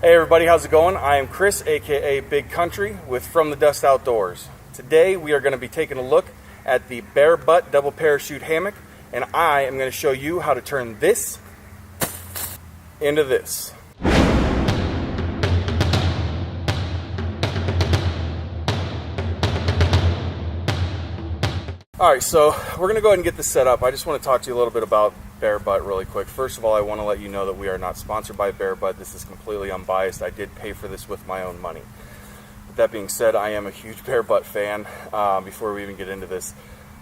Hey everybody, how's it going? I am Chris, aka Big Country, with From the Dust Outdoors. Today we are going to be taking a look at the Bear Butt Double Parachute Hammock, and I am going to show you how to turn this into this. Alright, so we're going to go ahead and get this set up. I just want to talk to you a little bit about Bear Butt really quick. First of all, I want to let you know that we are not sponsored by Bear Butt. This is completely unbiased. I did pay for this with my own money. With that being said, I am a huge Bear Butt fan. Before we even get into this,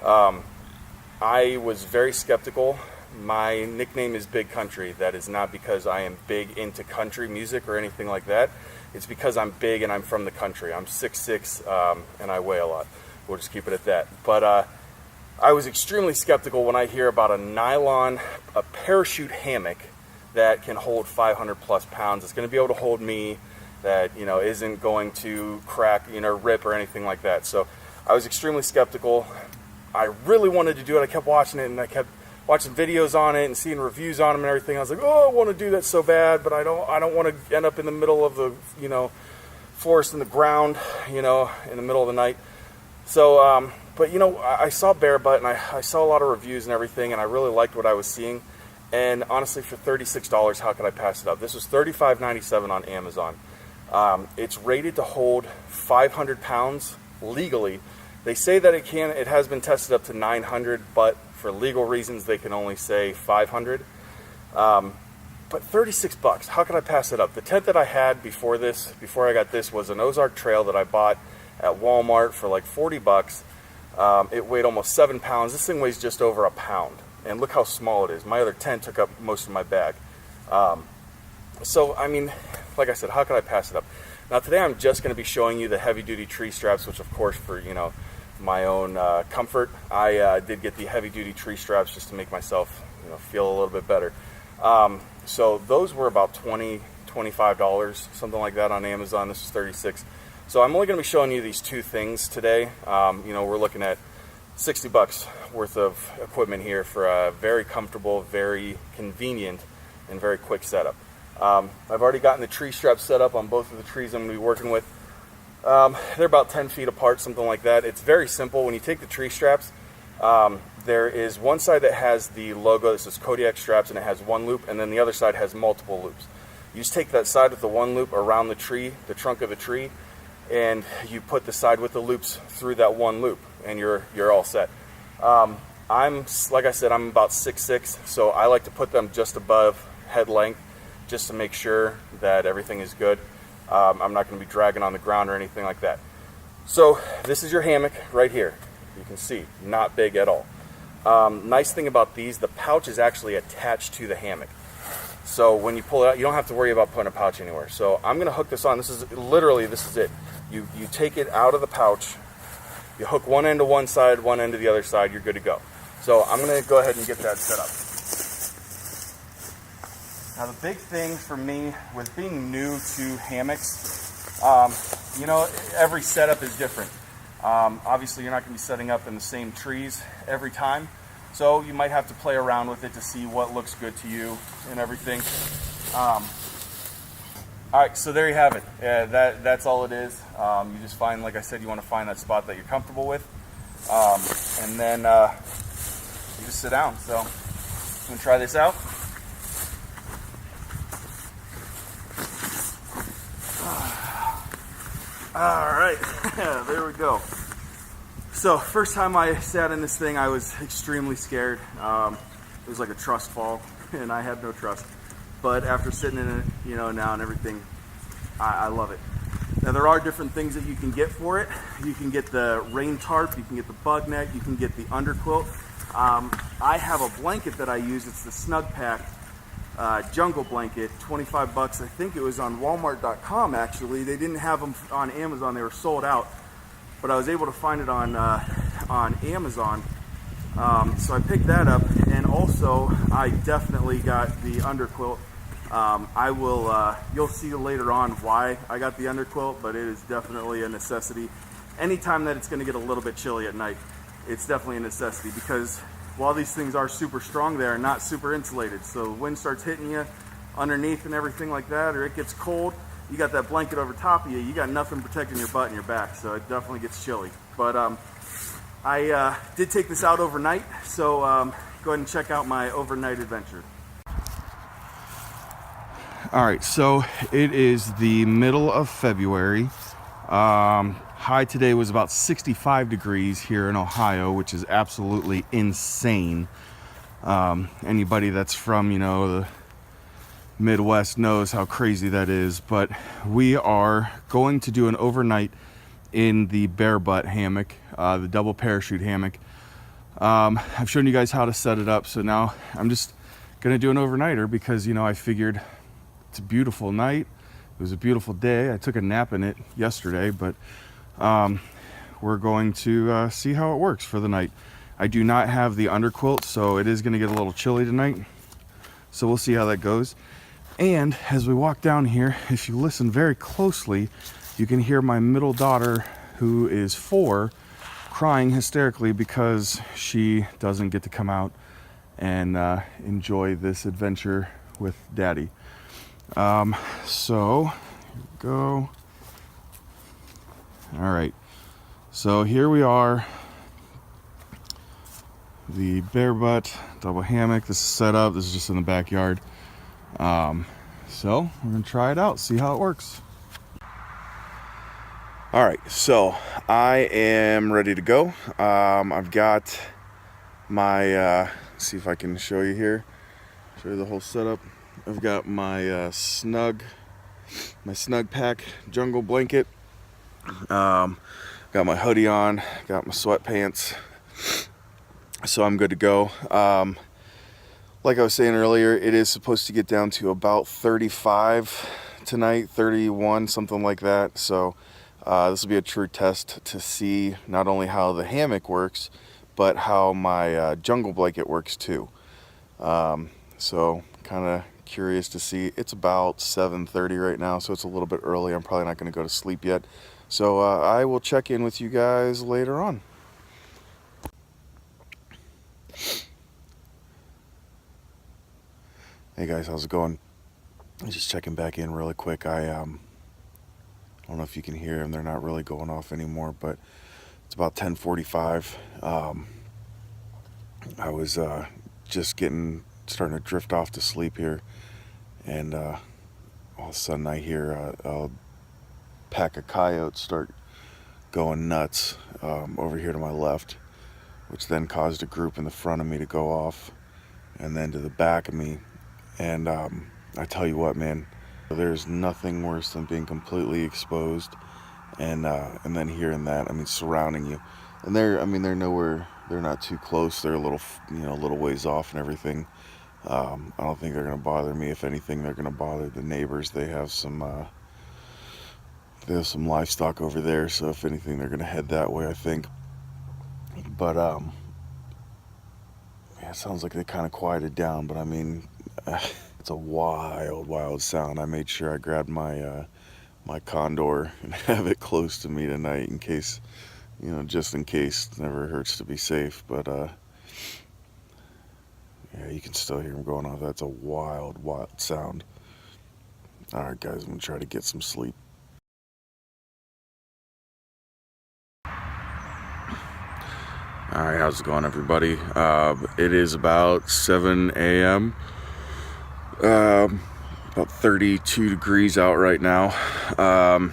I was very skeptical. My nickname is Big Country. That is not because I am big into country music or anything like that. It's because I'm big and I'm from the country. I'm 6'6", and I weigh a lot. We'll just keep it at that. But I was extremely skeptical when I hear about a parachute hammock that can hold 500 plus pounds. It's going to be able to hold me, that isn't going to crack, rip or anything like that. So I was extremely skeptical. I really wanted to do it. I kept watching it, and I kept watching videos on it and seeing reviews on them and everything. I was like, oh, I want to do that so bad, but I don't want to end up in the middle of the forest in the ground, in the middle of the night. So but I saw Bear Butt, and I saw a lot of reviews and everything, and I really liked what I was seeing. And honestly, for $36, how could I pass it up? This was $35.97 on Amazon. It's rated to hold 500 pounds legally. They say that it has been tested up to 900, but for legal reasons, they can only say 500. But $36, how could I pass it up? The tent that I had before I got this, was an Ozark Trail that I bought at Walmart for like $40. It weighed almost 7 pounds. This thing weighs just over a pound, and look how small it is. My other tent took up most of my bag. So I mean, like I said, how could I pass it up? Now today I'm just going to be showing you the heavy-duty tree straps, which of course for my own comfort, I did get the heavy-duty tree straps just to make myself feel a little bit better. So those were about $25, something like that on Amazon. This is $36. So I'm only going to be showing you these two things today. We're looking at $60 worth of equipment here for a very comfortable, very convenient, and very quick setup. I've already gotten the tree straps set up on both of the trees I'm going to be working with. They're about 10 feet apart, something like that. It's very simple. When you take the tree straps, there is one side that has the logo. This is Kodiak straps, and it has one loop, and then the other side has multiple loops. You just take that side with the one loop around the tree, the trunk of the tree, and you put the side with the loops through that one loop, and you're all set. Like I said, I'm about 6'6", so I like to put them just above head length, just to make sure that everything is good. I'm not going to be dragging on the ground or anything like that. So this is your hammock right here. You can see, not big at all. Nice thing about these, the pouch is actually attached to the hammock. So when you pull it out, you don't have to worry about putting a pouch anywhere. So I'm going to hook this on. This is it. You take it out of the pouch, you hook one end to one side, one end to the other side, you're good to go. So I'm going to go ahead and get that set up. Now the big thing for me with being new to hammocks, every setup is different. Obviously you're not going to be setting up in the same trees every time. So you might have to play around with it to see what looks good to you and everything. Alright, so there you have it. That's all it is. You just find, like I said, you want to find that spot that you're comfortable with. And then you just sit down. So I'm going to try this out. Alright, there we go. So first time I sat in this thing, I was extremely scared. It was like a trust fall, and I had no trust. But after sitting in it, now and everything, I love it. Now there are different things that you can get for it. You can get the rain tarp, you can get the bug net, you can get the underquilt. I have a blanket that I use. It's the Snug Pack jungle blanket, $25. I think it was on Walmart.com actually. They didn't have them on Amazon. They were sold out. But I was able to find it on Amazon, so I picked that up, and also I definitely got the underquilt. You'll see later on why I got the underquilt, but it is definitely a necessity. Anytime that it's going to get a little bit chilly at night, it's definitely a necessity, because while these things are super strong, they are not super insulated. So the wind starts hitting you, underneath and everything like that, or it gets cold, you got that blanket over top of you, you got nothing protecting your butt and your back, so it definitely gets chilly. But I did take this out overnight, so go ahead and check out my overnight adventure. Alright, so it is the middle of February. High today was about 65 degrees here in Ohio, which is absolutely insane. Anybody that's from, you know, the Midwest knows how crazy that is. But we are going to do an overnight in the Bear Butt Hammock, the double parachute hammock. I've shown you guys how to set it up, so now I'm just gonna do an overnighter because, you know, I figured it's a beautiful night. It was a beautiful day. I took a nap in it yesterday, but we're going to see how it works for the night. I do not have the underquilt, so it is going to get a little chilly tonight. So we'll see how that goes. And as we walk down here, if you listen very closely, you can hear my middle daughter, who is 4, crying hysterically because she doesn't get to come out and enjoy this adventure with Daddy. So here we go. All right, so here we are, the Bear Butt Double Hammock. This is set up. This is just in the backyard. So we're gonna try it out, see how it works. All right, so I am ready to go. I've got my see if I can show you here, show you the whole setup. I've got my snug pack jungle blanket. Got my hoodie on, got my sweatpants, so I'm good to go. Like I was saying earlier, it is supposed to get down to about 35 tonight, 31, something like that. So this will be a true test to see not only how the hammock works, but how my jungle blanket works too. So kind of curious to see. It's about 7:30 right now, so it's a little bit early. I'm probably not going to go to sleep yet. So I will check in with you guys later on. Hey guys, how's it going? I'm just checking back in really quick. I don't know if you can hear them. They're not really going off anymore, but it's about 10:45. I was just starting to drift off to sleep here, and all of a sudden I hear a pack of coyotes start going nuts over here to my left, which then caused a group in the front of me to go off, and then to the back of me. And I tell you what, man, there's nothing worse than being completely exposed and then hearing that. I mean, surrounding you, and they're nowhere. They're not too close. They're a little, little ways off and everything. I don't think they're gonna bother me. If anything, they're gonna bother the neighbors. They have some livestock over there, so if anything, they're gonna head that way, I think. But yeah, it sounds like they kind of quieted down. But I mean, it's a wild sound. I made sure I grabbed my my condor and have it close to me tonight in case, just in case. It never hurts to be safe. But yeah, you can still hear them going off. That's a wild sound. All right, guys, I'm gonna try to get some sleep. All right, how's it going, everybody? It is about 7 a.m. About 32 degrees out right now. I'll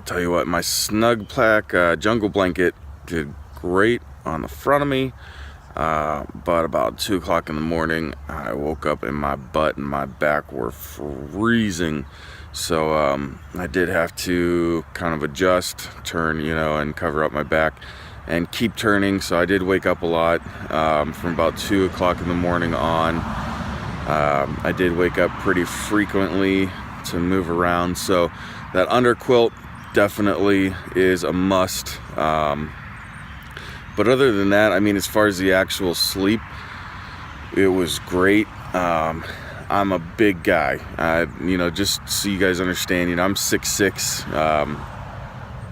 tell you what, my snug pack jungle blanket did great on the front of me, but about 2 o'clock in the morning, I woke up and my butt and my back were freezing. So I did have to kind of adjust, turn, and cover up my back and keep turning. So I did wake up a lot from about 2 o'clock in the morning on. I did wake up pretty frequently to move around, so that underquilt definitely is a must. But other than that, I mean, as far as the actual sleep, it was great. I'm a big guy, just so you guys understand, I'm 6'6",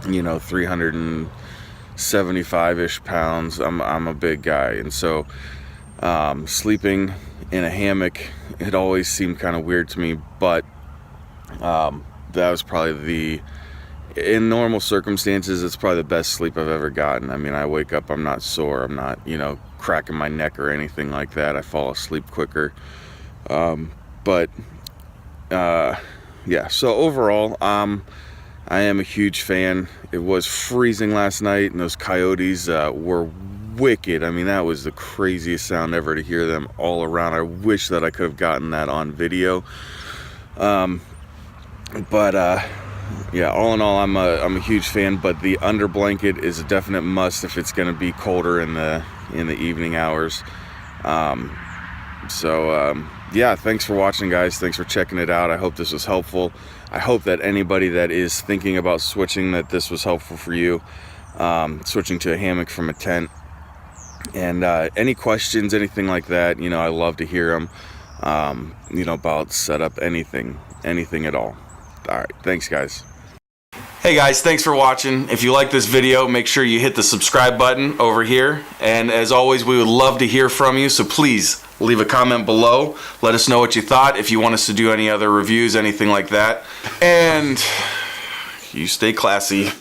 375-ish pounds. I'm a big guy, and so sleeping in a hammock it always seemed kind of weird to me, but that was probably in normal circumstances, it's probably the best sleep I've ever gotten. I mean, I wake up, I'm not sore, I'm not, you know, cracking my neck or anything like that. I fall asleep quicker. Yeah, so overall, I am a huge fan. It was freezing last night, and those coyotes were wicked. I mean, that was the craziest sound ever to hear them all around. I wish that I could have gotten that on video. Yeah, all in all, I'm a huge fan, but the under blanket is a definite must if it's going to be colder in the evening hours. Yeah, thanks for watching, guys. Thanks for checking it out. I hope this was helpful. I hope that anybody that is thinking about switching, that this was helpful for you, switching to a hammock from a tent. And any questions, anything like that, you know, I love to hear them, you know, about setup, anything at all. All right, thanks, guys. Hey guys, thanks for watching. If you like this video, make sure you hit the subscribe button over here. And as always, we would love to hear from you, so please leave a comment below. Let us know what you thought, if you want us to do any other reviews, anything like that. And you stay classy.